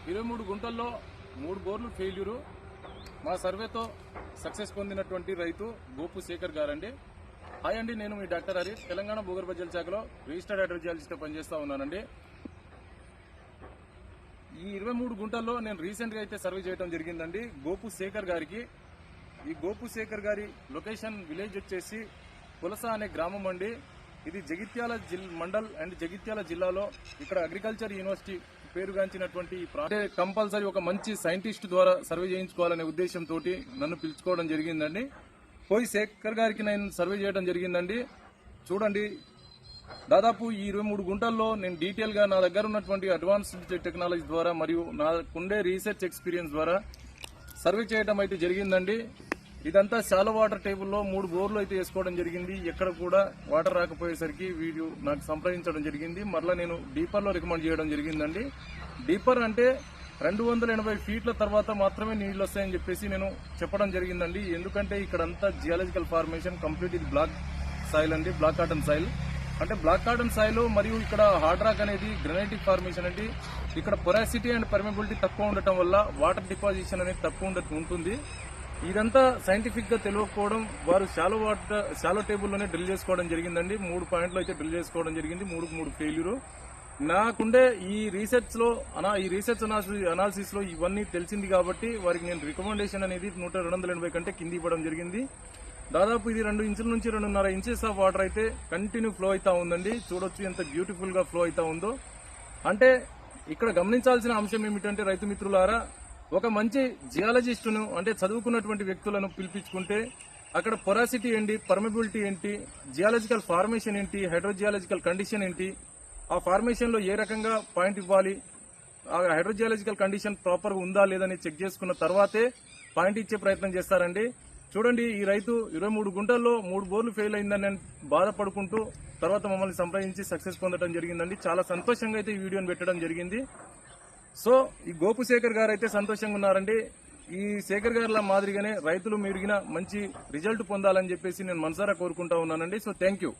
23 గుంటల్లో 3 బోర్లు ఫెయిల్యూరు. మా సర్వేతో సక్సెస్ పొందినటువంటి రైతు గోపు శేఖర్ గారండి. హాయ్ అండి, నేను మీ డాక్టర్ హరి, తెలంగాణ భూగర్భ జల శాఖలో రిజిస్టర్డ్ హైడ్రోజియాలజిస్ట్ పనిచేస్తూ ఉన్నానండి. ఈ 23 గుంటల్లో నేను రీసెంట్గా అయితే సర్వే చేయడం జరిగిందండి గోపు శేఖర్ గారికి. ఈ గోపు శేఖర్ గారి లొకేషన్ విలేజ్ వచ్చేసి పులస అనే గ్రామం అండి. ఇది జగిత్యాల మండల్ అండ్ జగిత్యాల జిల్లాలో ఇక్కడ అగ్రికల్చర్ యూనివర్సిటీ పేరుగాంచినటువంటి కంపల్సరీ ఒక మంచి సైంటిస్ట్ ద్వారా సర్వే చేయించుకోవాలనే ఉద్దేశంతో నన్ను పిలుచుకోవడం జరిగిందండి. పోయి శేఖర్ గారికి నేను సర్వే చేయడం జరిగిందండి. చూడండి, దాదాపు ఈ 23 గుంటల్లో నేను డీటెయిల్ గా నా దగ్గర ఉన్నటువంటి అడ్వాన్స్డ్ టెక్నాలజీ ద్వారా మరియు నాకుండే రీసెర్చ్ ఎక్స్పీరియన్స్ ద్వారా సర్వే చేయడం అయితే జరిగిందండి. ఇదంతా షాలో వాటర్ టేబుల్లో 3 బోర్లు అయితే వేసుకోవడం జరిగింది. ఎక్కడ కూడా వాటర్ రాకపోయేసరికి వీడియో నాకు సంప్రదించడం జరిగింది. మరలా నేను డీపర్లో రికమెండ్ చేయడం జరిగిందండి. డీపర్ అంటే 280 ఫీట్ల తర్వాత మాత్రమే నీళ్లు వస్తాయని చెప్పేసి నేను చెప్పడం జరిగిందండి. ఎందుకంటే ఇక్కడంతా జియాలజికల్ ఫార్మేషన్ కంప్లీట్ ఇది బ్లాక్ సాయిల్ అండి, బ్లాక్ కాటన్ సాయిల్. అంటే బ్లాక్ కాటన్ సాయిల్ మరియు ఇక్కడ హార్డ్ రాక్ అనేది గ్రనైటిక్ ఫార్మేషన్ అండి. ఇక్కడ పొరాసిటీ అండ్ పర్మిబిలిటీ తక్కువ ఉండటం వల్ల వాటర్ డిపాజిషన్ అనేది తక్కువ ఉంటుంది. ఇదంతా సైంటిఫిక్ గా తెలియకపోవడం వారు షాలో టేబుల్లోనే డ్రిల్ చేసుకోవడం జరిగిందండి. 3 పాయింట్లు అయితే డ్రిల్ చేసుకోవడం జరిగింది. 3 ఫెయిల్యూరు. నాకుండే ఈ రీసెర్చ్ అనాలిసిస్ లో ఇవన్నీ తెలిసింది కాబట్టి వారికి నేను రికమెండేషన్ అనేది 280 కంటే కింది ఇవ్వడం జరిగింది. దాదాపు ఇది 2 ఇంచుల నుంచి 2.5 ఇంచెస్ ఆఫ్ వాటర్ అయితే కంటిన్యూ ఫ్లో అవుతా ఉందండి. చూడొచ్చు ఎంత బ్యూటిఫుల్ గా ఫ్లో అవుతా ఉందో. అంటే ఇక్కడ గమనించాల్సిన అంశం ఏమిటంటే రైతు మిత్రులారా, ఒక మంచి జియాలజిస్టును అంటే చదువుకున్నటువంటి వ్యక్తులను పిలిపించుకుంటే అక్కడ పొరాసిటీ ఏంటి, పర్మిబిలిటీ ఏంటి, జియాలజికల్ ఫార్మేషన్ ఏంటి, హైడ్రోజియాలజికల్ కండిషన్ ఏంటి, ఆ ఫార్మేషన్ లో ఏ రకంగా పాయింట్ ఇవ్వాలి, ఆ హైడ్రోజియాలజికల్ కండిషన్ ప్రాపర్ గా ఉందా లేదని చెక్ చేసుకున్న తర్వాతే పాయింట్ ఇచ్చే ప్రయత్నం చేస్తారండి. చూడండి, ఈ రైతు 23 గుంటల్లో 3 బోర్లు ఫెయిల్ అయిందని నేను బాధపడుకుంటూ తర్వాత మమ్మల్ని సంప్రదించి సక్సెస్ పొందడం జరిగిందండి. చాలా సంతోషంగా అయితే ఈ వీడియోని పెట్టడం జరిగింది. సో ఈ గోపు శేఖర్ గారు అయితే సంతోషంగా ఉన్నారండి. ఈ శేఖర్ గారిలా మాదిరిగానే రైతులు మెరుగిన మంచి రిజల్ట్ పొందాలని చెప్పేసి నేను మనసారా కోరుకుంటా ఉన్నానండి. So thank you.